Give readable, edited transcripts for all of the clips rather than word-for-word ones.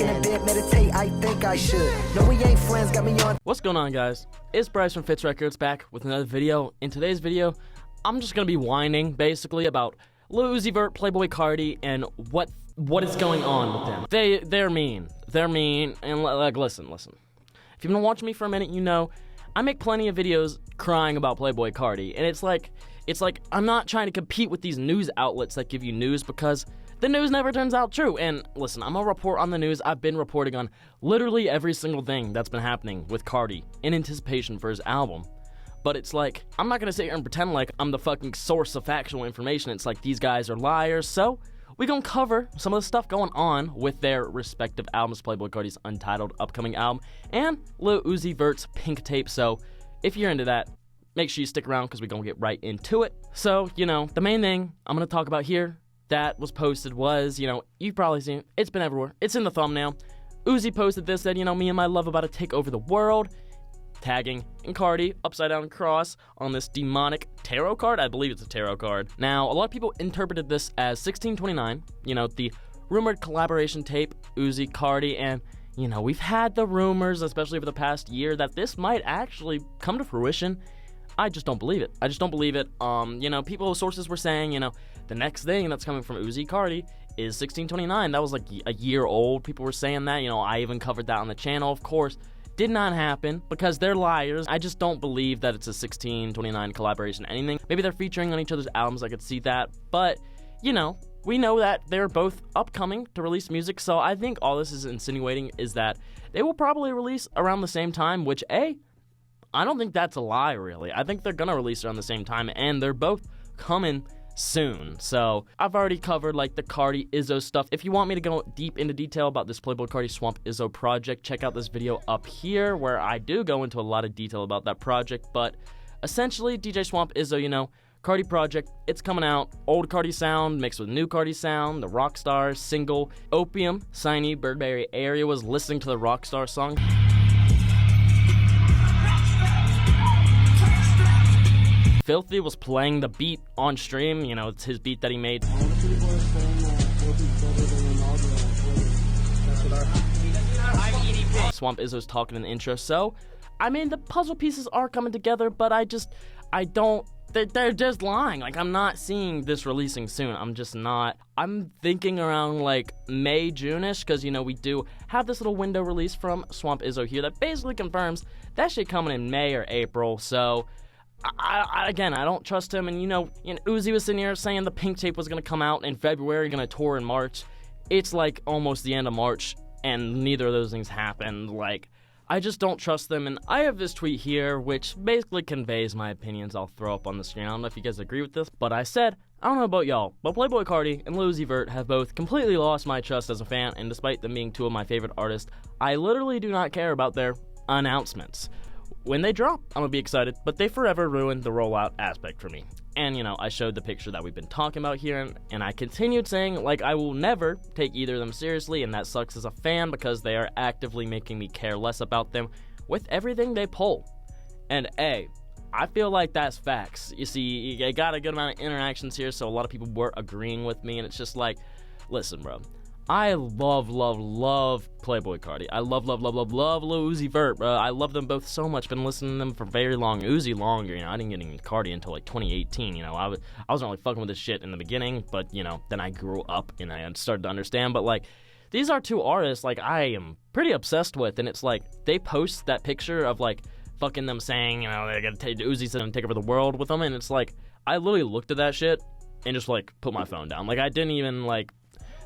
in a bed, meditate, I think I should. No, we ain't friends, got me on. What's going on, guys? It's Bryce from Fitz Records back with another video. In today's video, I'm just gonna be whining basically about Lil Uzi Vert, Playboi Carti, and what is going on with them. They're mean. They're mean, and like listen. If you've been watching me for a minute, you know I make plenty of videos crying about Playboi Carti, and it's like I'm not trying to compete with these news outlets that give you news because the news never turns out true. And listen, I'm gonna report on the news. I've been reporting on literally every single thing that's been happening with Carti in anticipation for his album. But it's like, I'm not gonna sit here and pretend like I'm the fucking source of factual information. It's like these guys are liars. So we gonna cover some of the stuff going on with their respective albums, Playboi Carti's Untitled upcoming album, and Lil Uzi Vert's Pink Tape. So if you're into that, make sure you stick around because we're gonna get right into it. So, you know, the main thing I'm gonna talk about here that was posted was, you know, you've probably seen it. It's been everywhere. It's in the thumbnail. Uzi posted this, said, you know, me and my love about to take over the world, tagging and Carti upside down cross on this demonic tarot card. I believe it's a tarot card. Now, a lot of people interpreted this as 1629, you know, the rumored collaboration tape, Uzi, Carti, and, you know, we've had the rumors, especially over the past year, that this might actually come to fruition. I just don't believe it. I just don't believe it. You know, sources were saying, you know, the next thing that's coming from Uzi Carti is 1629. That was like a year old. People were saying that. You know, I even covered that on the channel. Of course, did not happen because they're liars. I just don't believe that it's a 1629 collaboration anything. Maybe they're featuring on each other's albums. I could see that. But, you know, we know that they're both upcoming to release music. So I think all this is insinuating is that they will probably release around the same time, which, I don't think that's a lie, really. I think they're gonna release around the same time, and they're both coming soon. So I've already covered like the Carti Izzo stuff. If you want me to go deep into detail about this Playboi Carti Swamp Izzo project, check out this video up here where I do go into a lot of detail about that project. But essentially, DJ Swamp Izzo, you know, Carti project, it's coming out. Old Carti sound mixed with new Carti sound. The Rockstar single Opium, Siney, Birdberry area was listening to the Rockstar song. Filthy was playing the beat on stream, you know, it's his beat that he made. Swamp Izzo's talking in the intro, so, I mean, the puzzle pieces are coming together, but they're just lying. Like, I'm not seeing this releasing soon. I'm just not. I'm thinking around, like, May, June-ish, because, you know, we do have this little window release from Swamp Izzo here that basically confirms that shit coming in May or April, so Again, I don't trust him, and you know, Uzi was sitting here saying the Pink Tape was going to come out in February, going to tour in March. It's like almost the end of March, and neither of those things happened. Like, I just don't trust them, and I have this tweet here, which basically conveys my opinions. I'll throw up on the screen. I don't know if you guys agree with this, but I said, I don't know about y'all, but Playboi Carti and Lil Uzi Vert have both completely lost my trust as a fan, and despite them being two of my favorite artists, I literally do not care about their announcements. When they drop, I'm gonna be excited, but they forever ruined the rollout aspect for me. And, you know, I showed the picture that we've been talking about here, and I continued saying, like, I will never take either of them seriously, and that sucks as a fan because they are actively making me care less about them with everything they pull. And, I feel like that's facts. You see, you got a good amount of interactions here, so a lot of people were agreeing with me, and it's just like, listen, bro. I love Playboi Carti. I love Lil Uzi Vert, bro. I love them both so much. Been listening to them for very long. Uzi longer, you know. I didn't get into Carti until like 2018, you know. I wasn't really fucking with this shit in the beginning, but, you know, then I grew up and I started to understand. But, like, these are two artists, like, I am pretty obsessed with, and it's like, they post that picture of, like, fucking them saying, you know, they're gonna Uzi's gonna take over the world with them, and it's like, I literally looked at that shit and just, like, put my phone down. Like, I didn't even, like,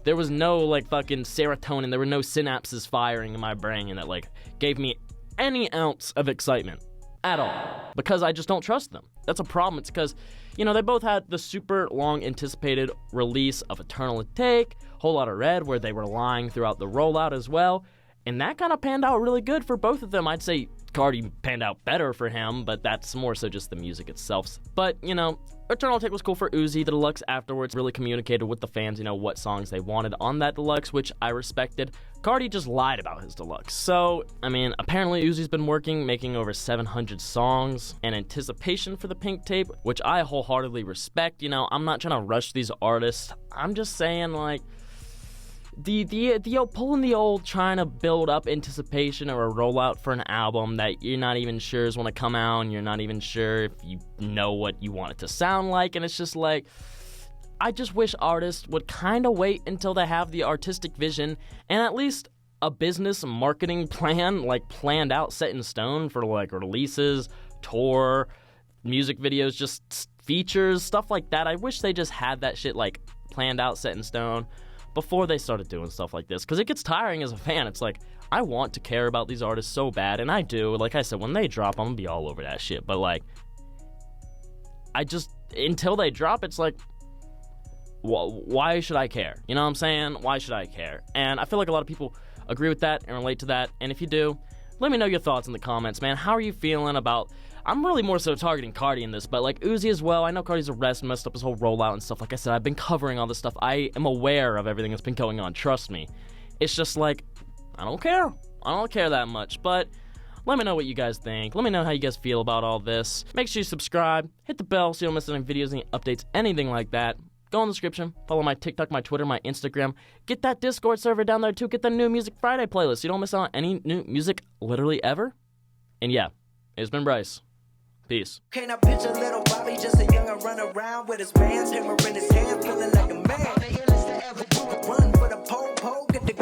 there was no, like, fucking serotonin. There were no synapses firing in my brain and that, like, gave me any ounce of excitement at all. Because I just don't trust them. That's a problem. It's because, you know, they both had the super long anticipated release of Eternal Take, Whole Lotta Red, where they were lying throughout the rollout as well. And that kind of panned out really good for both of them. I'd say Carti panned out better for him, but that's more so just the music itself. But, you know, Eternal Take was cool for Uzi. The deluxe afterwards really communicated with the fans, you know, what songs they wanted on that deluxe, which I respected. Carti just lied about his deluxe. So, I mean, apparently Uzi's been making over 700 songs in anticipation for the Pink Tape, which I wholeheartedly respect. You know, I'm not trying to rush these artists. I'm just saying, like, pulling the old trying to build up anticipation or a rollout for an album that you're not even sure is going to come out, and you're not even sure if you know what you want it to sound like, and it's just like, I just wish artists would kind of wait until they have the artistic vision and at least a business marketing plan, like planned out, set in stone for like releases, tour, music videos, just features, stuff like that. I wish they just had that shit like planned out, set in stone before they started doing stuff like this, because it gets tiring as a fan. It's like, I want to care about these artists so bad, and I do. Like I said, when they drop, I'm gonna be all over that shit, but like, I just, until they drop, it's like, why should I care? You know what I'm saying? Why should I care? And I feel like a lot of people agree with that and relate to that, and if you do, let me know your thoughts in the comments, man. How are you feeling about, I'm really more so targeting Carti in this, but like Uzi as well. I know Carti's arrest messed up his whole rollout and stuff. Like I said, I've been covering all this stuff. I am aware of everything that's been going on, trust me. It's just like, I don't care. I don't care that much, but let me know what you guys think. Let me know how you guys feel about all this. Make sure you subscribe, hit the bell so you don't miss any videos, any updates, anything like that. Go in the description, follow my TikTok, my Twitter, my Instagram. Get that Discord server down there too. Get the new Music Friday playlist so you don't miss out on any new music literally ever. And yeah, it's been Bryce. Peace. Can't I picture little Bobby, just a young run around with his bands, hammer in his hand, feeling like a man. Run for the pole, get the